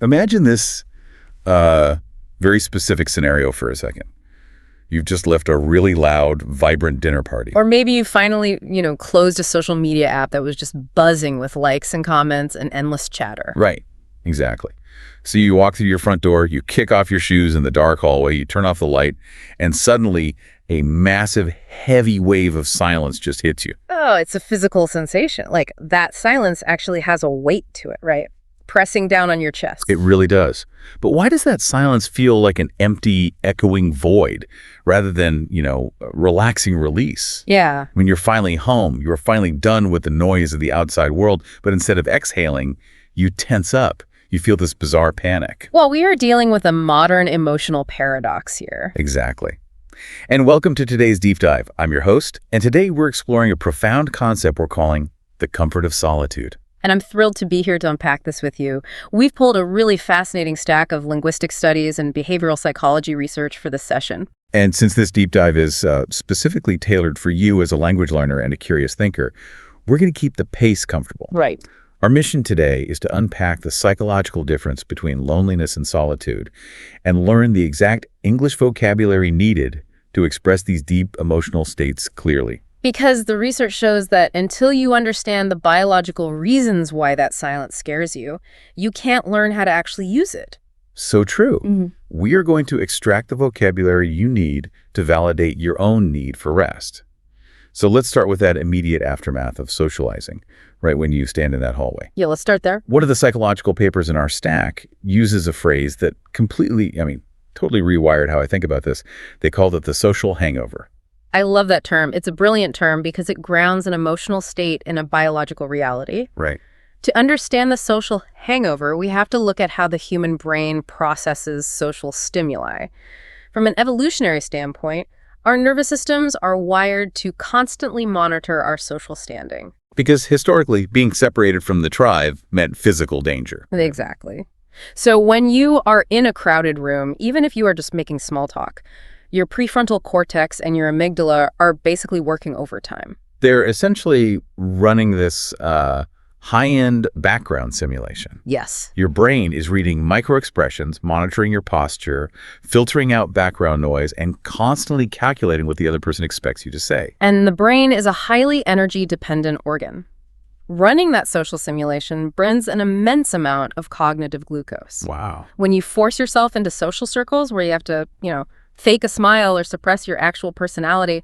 Imagine this very specific scenario for a second. You've just left a really loud, vibrant dinner party. Or maybe you finally, closed a social media app that was just buzzing with likes and comments and endless chatter. Right, exactly. So you walk through your front door, you kick off your shoes in the dark hallway, you turn off the light, and suddenly a massive, heavy wave of silence just hits you. Oh, it's a physical sensation. Like, that silence actually has a weight to it, right? Pressing down on your chest. It really does. But why does that silence feel like an empty, echoing void rather than, a relaxing release? Yeah. When you're finally home, you're finally done with the noise of the outside world, but instead of exhaling, you tense up. You feel this bizarre panic. Well, we are dealing with a modern emotional paradox here. Exactly. And welcome to today's Deep Dive. I'm your host, and today we're exploring a profound concept we're calling the comfort of solitude. And I'm thrilled to be here to unpack this with you. We've pulled a really fascinating stack of linguistic studies and behavioral psychology research for this session. And since this deep dive is specifically tailored for you as a language learner and a curious thinker, we're going to keep the pace comfortable. Right. Our mission today is to unpack the psychological difference between loneliness and solitude and learn the exact English vocabulary needed to express these deep emotional states clearly. Because the research shows that until you understand the biological reasons why that silence scares you, you can't learn how to actually use it. So true. Mm-hmm. We are going to extract the vocabulary you need to validate your own need for rest. So let's start with that immediate aftermath of socializing, right when you stand in that hallway. Yeah, let's start there. One of the psychological papers in our stack uses a phrase that totally rewired how I think about this. They called it the social hangover. I love that term. It's a brilliant term because it grounds an emotional state in a biological reality. Right. To understand the social hangover, we have to look at how the human brain processes social stimuli. From an evolutionary standpoint, our nervous systems are wired to constantly monitor our social standing. Because historically, being separated from the tribe meant physical danger. Exactly. So when you are in a crowded room, even if you are just making small talk, your prefrontal cortex and your amygdala are basically working overtime. They're essentially running this high-end background simulation. Yes. Your brain is reading micro-expressions, monitoring your posture, filtering out background noise, and constantly calculating what the other person expects you to say. And the brain is a highly energy-dependent organ. Running that social simulation burns an immense amount of cognitive glucose. Wow. When you force yourself into social circles where you have to, fake a smile or suppress your actual personality,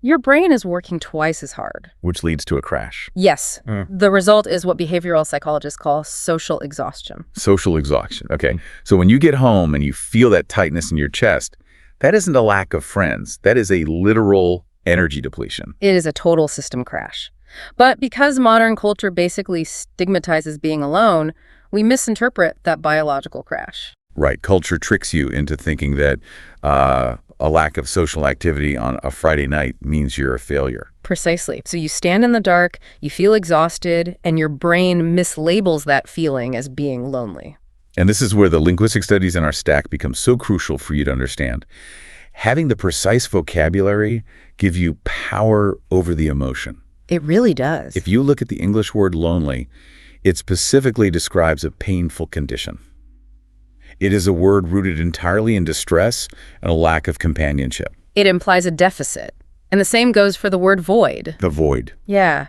your brain is working twice as hard. Which leads to a crash. Yes. The result is what behavioral psychologists call social exhaustion. Social exhaustion. Okay. So when you get home and you feel that tightness in your chest, that isn't a lack of friends. That is a literal energy depletion. It is a total system crash. But because modern culture basically stigmatizes being alone, we misinterpret that biological crash. Right. Culture tricks you into thinking that a lack of social activity on a Friday night means you're a failure. Precisely. So you stand in the dark, you feel exhausted, and your brain mislabels that feeling as being lonely. And this is where the linguistic studies in our stack become so crucial for you to understand. Having the precise vocabulary gives you power over the emotion. It really does. If you look at the English word lonely, it specifically describes a painful condition. It is a word rooted entirely in distress and a lack of companionship. It implies a deficit. And the same goes for the word void. The void. Yeah.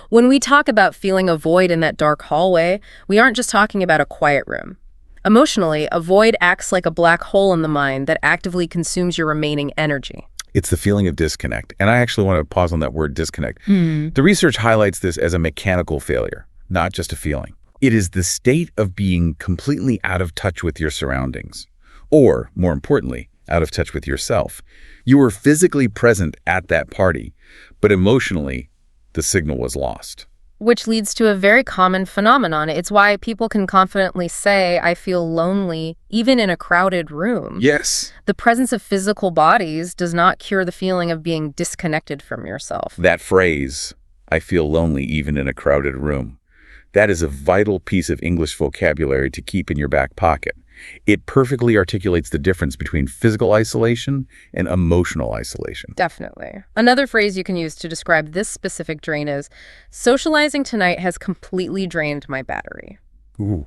When we talk about feeling a void in that dark hallway, we aren't just talking about a quiet room. Emotionally, a void acts like a black hole in the mind that actively consumes your remaining energy. It's the feeling of disconnect. And I actually want to pause on that word disconnect. The research highlights this as a mechanical failure, not just a feeling. It is the state of being completely out of touch with your surroundings, or, more importantly, out of touch with yourself. You were physically present at that party, but emotionally, the signal was lost. Which leads to a very common phenomenon. It's why people can confidently say, I feel lonely, even in a crowded room. Yes. The presence of physical bodies does not cure the feeling of being disconnected from yourself. That phrase, I feel lonely even in a crowded room, that is a vital piece of English vocabulary to keep in your back pocket. It perfectly articulates the difference between physical isolation and emotional isolation. Definitely. Another phrase you can use to describe this specific drain is, socializing tonight has completely drained my battery. Ooh,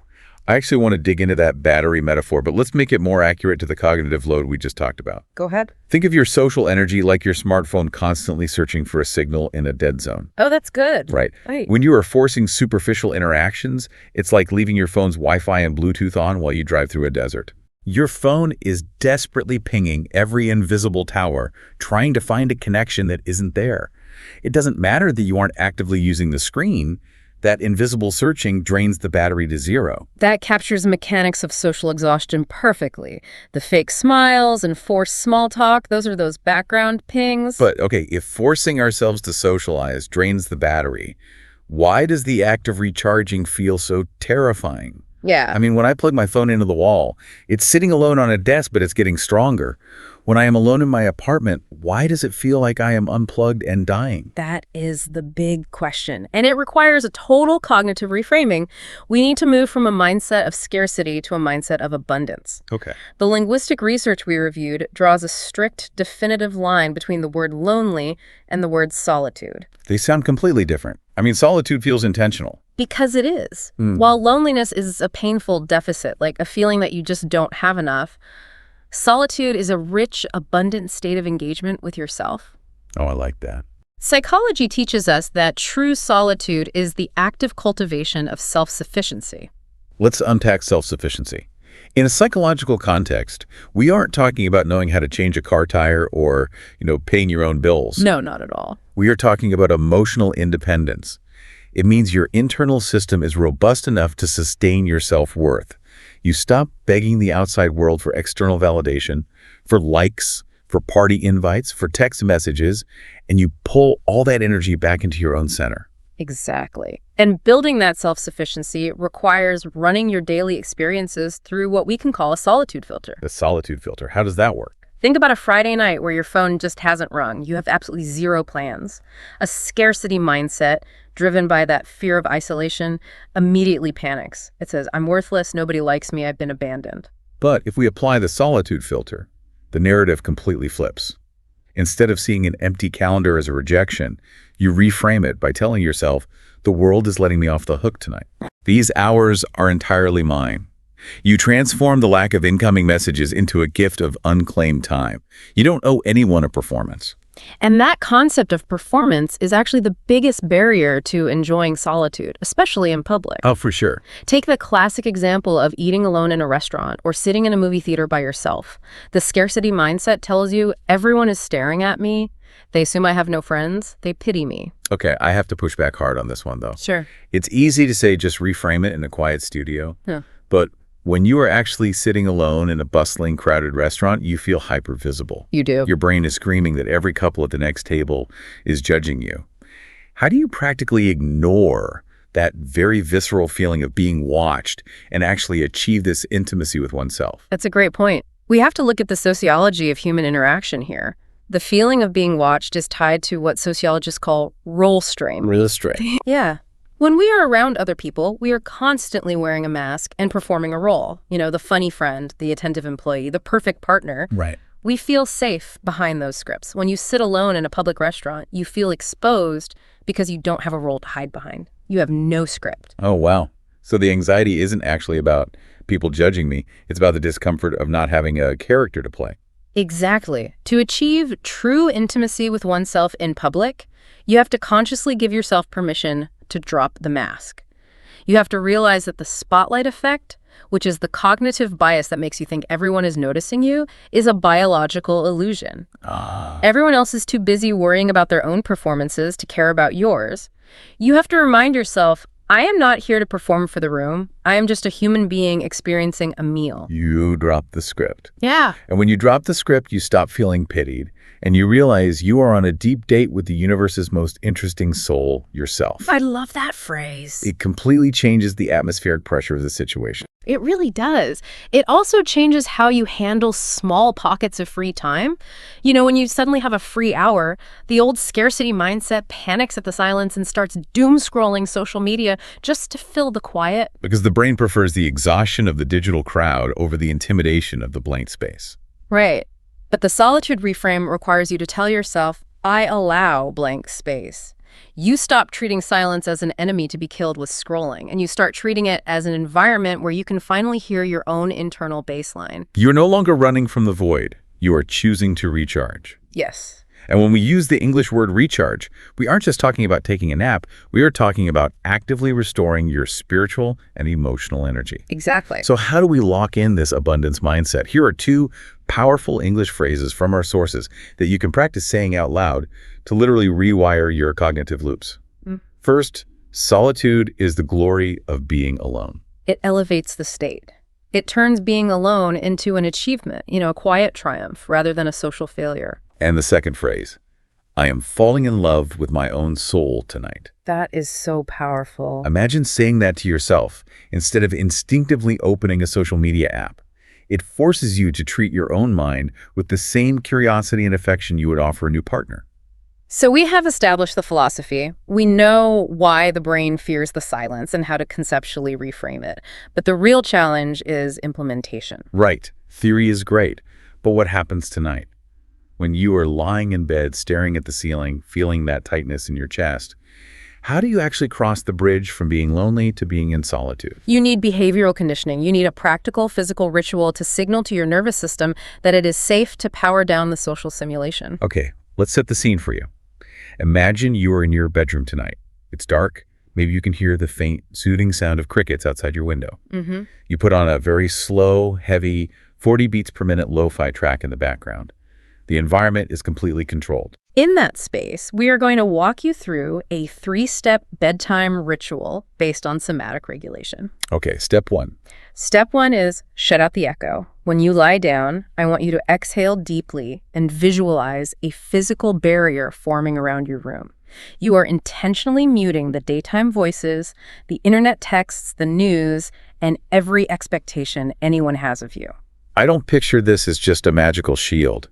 I actually want to dig into that battery metaphor, but let's make it more accurate to the cognitive load we just talked about. Go ahead. Think of your social energy like your smartphone constantly searching for a signal in a dead zone. Oh, that's good. Right. Right. When you are forcing superficial interactions, it's like leaving your phone's Wi-Fi and Bluetooth on while you drive through a desert. Your phone is desperately pinging every invisible tower, trying to find a connection that isn't there. It doesn't matter that you aren't actively using the screen. That invisible searching drains the battery to zero. That captures the mechanics of social exhaustion perfectly. The fake smiles and forced small talk, those are those background pings. But, okay, if forcing ourselves to socialize drains the battery, why does the act of recharging feel so terrifying? Yeah. I mean, when I plug my phone into the wall, it's sitting alone on a desk, but it's getting stronger. When I am alone in my apartment, why does it feel like I am unplugged and dying? That is the big question, and it requires a total cognitive reframing. We need to move from a mindset of scarcity to a mindset of abundance. Okay. The linguistic research we reviewed draws a strict, definitive line between the word lonely and the word solitude. They sound completely different. I mean, solitude feels intentional. Because it is. While loneliness is a painful deficit, like a feeling that you just don't have enough, solitude is a rich, abundant state of engagement with yourself. Oh, I like that. Psychology teaches us that true solitude is the active cultivation of self-sufficiency. Let's unpack self-sufficiency. In a psychological context, we aren't talking about knowing how to change a car tire or, paying your own bills. No, not at all. We are talking about emotional independence. It means your internal system is robust enough to sustain your self-worth. You stop begging the outside world for external validation, for likes, for party invites, for text messages, and you pull all that energy back into your own center. Exactly. And building that self-sufficiency requires running your daily experiences through what we can call a solitude filter. The solitude filter, how does that work? Think about a Friday night where your phone just hasn't rung. You have absolutely zero plans. A scarcity mindset, driven by that fear of isolation, immediately panics. It says, I'm worthless, nobody likes me, I've been abandoned. But if we apply the solitude filter, the narrative completely flips. Instead of seeing an empty calendar as a rejection, you reframe it by telling yourself, the world is letting me off the hook tonight. These hours are entirely mine. You transform the lack of incoming messages into a gift of unclaimed time. You don't owe anyone a performance. And that concept of performance is actually the biggest barrier to enjoying solitude, especially in public. Oh, for sure. Take the classic example of eating alone in a restaurant or sitting in a movie theater by yourself. The scarcity mindset tells you everyone is staring at me. They assume I have no friends. They pity me. Okay, I have to push back hard on this one, though. Sure. It's easy to say just reframe it in a quiet studio. Yeah. But when you are actually sitting alone in a bustling, crowded restaurant, you feel hyper-visible. You do. Your brain is screaming that every couple at the next table is judging you. How do you practically ignore that very visceral feeling of being watched and actually achieve this intimacy with oneself? That's a great point. We have to look at the sociology of human interaction here. The feeling of being watched is tied to what sociologists call role strain. Real straight. Yeah. When we are around other people, we are constantly wearing a mask and performing a role. The funny friend, the attentive employee, the perfect partner. Right. We feel safe behind those scripts. When you sit alone in a public restaurant, you feel exposed because you don't have a role to hide behind. You have no script. Oh, wow. So the anxiety isn't actually about people judging me. It's about the discomfort of not having a character to play. Exactly. To achieve true intimacy with oneself in public, you have to consciously give yourself permission to drop the mask. You have to realize that the spotlight effect, which is the cognitive bias that makes you think everyone is noticing you, is a biological illusion. Everyone else is too busy worrying about their own performances to care about yours. You have to remind yourself, I am not here to perform for the room. I am just a human being experiencing a meal. You drop the script. Yeah. And when you drop the script, you stop feeling pitied, and you realize you are on a deep date with the universe's most interesting soul, yourself. I love that phrase. It completely changes the atmospheric pressure of the situation. It really does. It also changes how you handle small pockets of free time. When you suddenly have a free hour, the old scarcity mindset panics at the silence and starts doom scrolling social media just to fill the quiet. Because the brain prefers the exhaustion of the digital crowd over the intimidation of the blank space. Right. But the solitude reframe requires you to tell yourself, I allow blank space. You stop treating silence as an enemy to be killed with scrolling, and you start treating it as an environment where you can finally hear your own internal baseline. You're no longer running from the void. You are choosing to recharge. Yes. And when we use the English word recharge, we aren't just talking about taking a nap. We are talking about actively restoring your spiritual and emotional energy. Exactly. So how do we lock in this abundance mindset? Here are two powerful English phrases from our sources that you can practice saying out loud to literally rewire your cognitive loops. First, solitude is the glory of being alone. It elevates the state. It turns being alone into an achievement, a quiet triumph rather than a social failure. And the second phrase, I am falling in love with my own soul tonight. That is so powerful. Imagine saying that to yourself instead of instinctively opening a social media app. It forces you to treat your own mind with the same curiosity and affection you would offer a new partner. So we have established the philosophy. We know why the brain fears the silence and how to conceptually reframe it. But the real challenge is implementation. Right. Theory is great. But what happens tonight? When you are lying in bed, staring at the ceiling, feeling that tightness in your chest, how do you actually cross the bridge from being lonely to being in solitude? You need behavioral conditioning. You need a practical physical ritual to signal to your nervous system that it is safe to power down the social simulation. Okay, let's set the scene for you. Imagine you are in your bedroom tonight. It's dark. Maybe you can hear the faint, soothing sound of crickets outside your window. You put on a very slow, heavy, 40 beats per minute lo-fi track in the background. The environment is completely controlled. In that space, we are going to walk you through a 3-step bedtime ritual based on somatic regulation. Okay, step 1. Step 1 is shut out the echo. When you lie down, I want you to exhale deeply and visualize a physical barrier forming around your room. You are intentionally muting the daytime voices, the internet texts, the news, and every expectation anyone has of you. I don't picture this as just a magical shield.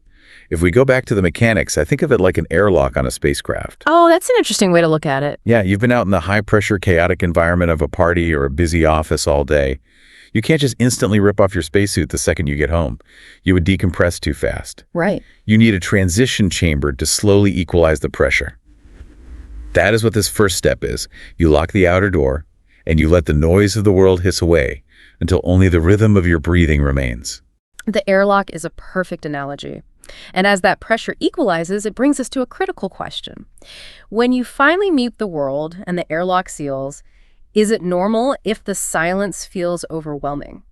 If we go back to the mechanics, I think of it like an airlock on a spacecraft. Oh, that's an interesting way to look at it. Yeah, you've been out in the high-pressure, chaotic environment of a party or a busy office all day. You can't just instantly rip off your spacesuit the second you get home. You would decompress too fast. Right. You need a transition chamber to slowly equalize the pressure. That is what this first step is. You lock the outer door, and you let the noise of the world hiss away until only the rhythm of your breathing remains. The airlock is a perfect analogy. And as that pressure equalizes, it brings us to a critical question. When you finally mute the world and the airlock seals, is it normal if the silence feels overwhelming?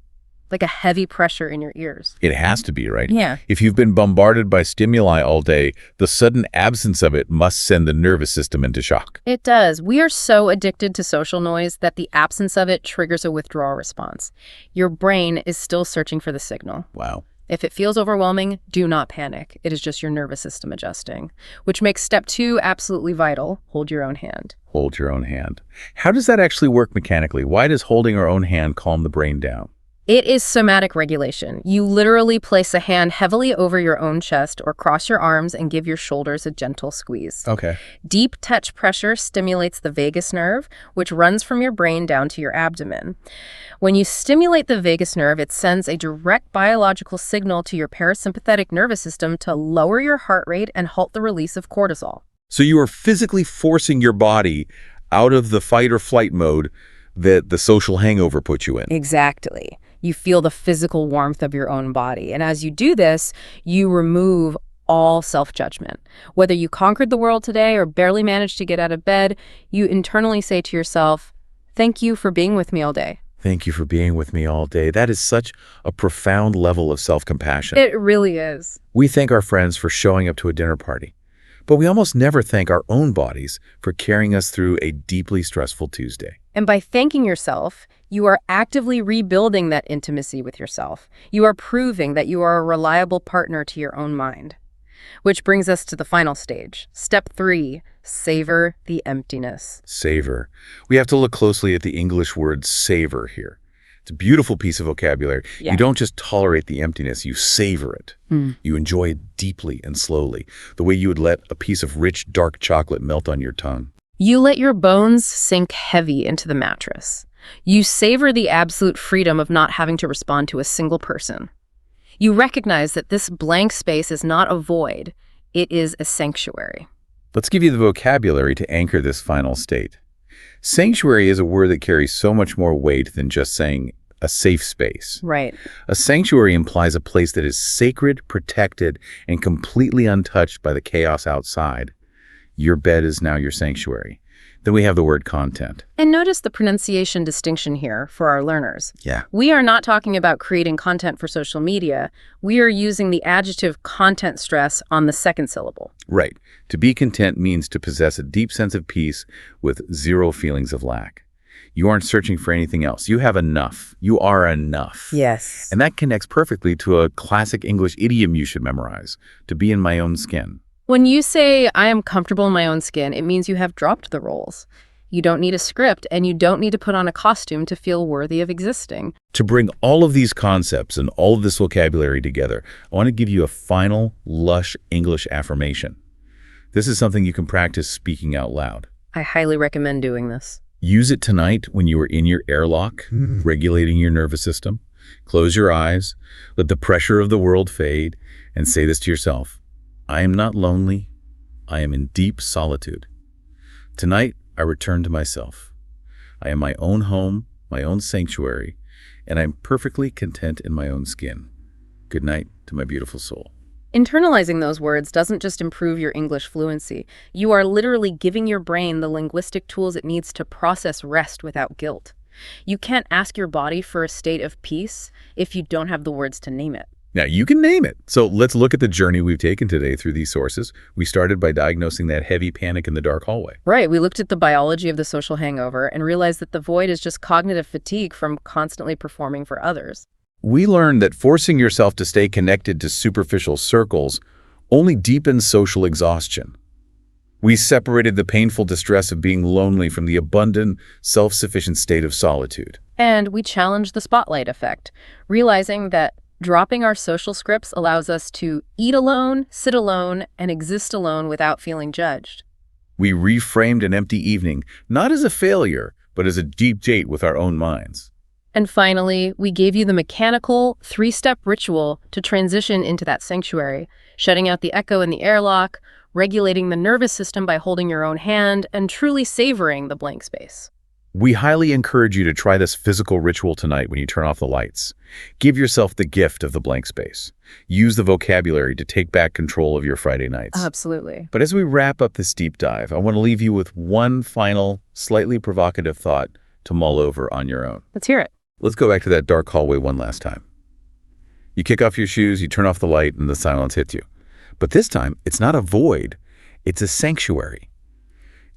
Like a heavy pressure in your ears? It has to be, right? Yeah. If you've been bombarded by stimuli all day, the sudden absence of it must send the nervous system into shock. It does. We are so addicted to social noise that the absence of it triggers a withdrawal response. Your brain is still searching for the signal. Wow. If it feels overwhelming, do not panic. It is just your nervous system adjusting, which makes step 2 absolutely vital. Hold your own hand. Hold your own hand. How does that actually work mechanically? Why does holding our own hand calm the brain down? It is somatic regulation. You literally place a hand heavily over your own chest or cross your arms and give your shoulders a gentle squeeze. Okay. Deep touch pressure stimulates the vagus nerve, which runs from your brain down to your abdomen. When you stimulate the vagus nerve, it sends a direct biological signal to your parasympathetic nervous system to lower your heart rate and halt the release of cortisol. So you are physically forcing your body out of the fight or flight mode that the social hangover put you in. Exactly. You feel the physical warmth of your own body. And as you do this, you remove all self-judgment. Whether you conquered the world today or barely managed to get out of bed, you internally say to yourself, thank you for being with me all day. Thank you for being with me all day. That is such a profound level of self-compassion. It really is. We thank our friends for showing up to a dinner party, but we almost never thank our own bodies for carrying us through a deeply stressful Tuesday. And by thanking yourself, you are actively rebuilding that intimacy with yourself. You are proving that you are a reliable partner to your own mind. Which brings us to the final stage. Step 3, savor the emptiness. Savor. We have to look closely at the English word savor here. It's a beautiful piece of vocabulary. Yeah. You don't just tolerate the emptiness, you savor it. You enjoy it deeply and slowly, the way you would let a piece of rich, dark chocolate melt on your tongue. You let your bones sink heavy into the mattress. You savor the absolute freedom of not having to respond to a single person. You recognize that this blank space is not a void, it is a sanctuary. Let's give you the vocabulary to anchor this final state. Sanctuary is a word that carries so much more weight than just saying a safe space. Right. A sanctuary implies a place that is sacred, protected, and completely untouched by the chaos outside. Your bed is now your sanctuary. Then we have the word content. And notice the pronunciation distinction here for our learners. Yeah. We are not talking about creating content for social media. We are using the adjective content stress on the second syllable. Right. To be content means to possess a deep sense of peace with zero feelings of lack. You aren't searching for anything else. You have enough. You are enough. Yes. And that connects perfectly to a classic English idiom you should memorize, to be in my own skin. When you say, I am comfortable in my own skin, it means you have dropped the roles. You don't need a script, and you don't need to put on a costume to feel worthy of existing. To bring all of these concepts and all of this vocabulary together, I want to give you a final, lush English affirmation. This is something you can practice speaking out loud. I highly recommend doing this. Use it tonight when you are in your airlock, regulating your nervous system. Close your eyes, let the pressure of the world fade, and say this to yourself. I am not lonely. I am in deep solitude. Tonight, I return to myself. I am my own home, my own sanctuary, and I am perfectly content in my own skin. Good night to my beautiful soul. Internalizing those words doesn't just improve your English fluency. You are literally giving your brain the linguistic tools it needs to process rest without guilt. You can't ask your body for a state of peace if you don't have the words to name it. Now, you can name it. So let's look at the journey we've taken today through these sources. We started by diagnosing that heavy panic in the dark hallway. Right. We looked at the biology of the social hangover and realized that the void is just cognitive fatigue from constantly performing for others. We learned that forcing yourself to stay connected to superficial circles only deepens social exhaustion. We separated the painful distress of being lonely from the abundant, self-sufficient state of solitude. And we challenged the spotlight effect, realizing that dropping our social scripts allows us to eat alone, sit alone, and exist alone without feeling judged. We reframed an empty evening, not as a failure, but as a deep date with our own minds. And finally, we gave you the mechanical, 3-step ritual to transition into that sanctuary, shutting out the echo in the airlock, regulating the nervous system by holding your own hand, and truly savoring the blank space. We highly encourage you to try this physical ritual tonight when you turn off the lights. Give yourself the gift of the blank space. Use the vocabulary to take back control of your Friday nights. Absolutely. But as we wrap up this deep dive, I want to leave you with one final, slightly provocative thought to mull over on your own. Let's hear it. Let's go back to that dark hallway one last time. You kick off your shoes, you turn off the light, and the silence hits you. But this time, it's not a void, it's a sanctuary.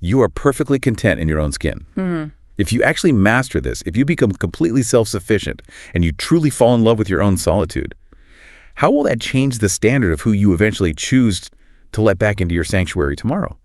You are perfectly content in your own skin. Mm-hmm. If you actually master this, if you become completely self-sufficient and you truly fall in love with your own solitude, how will that change the standard of who you eventually choose to let back into your sanctuary tomorrow?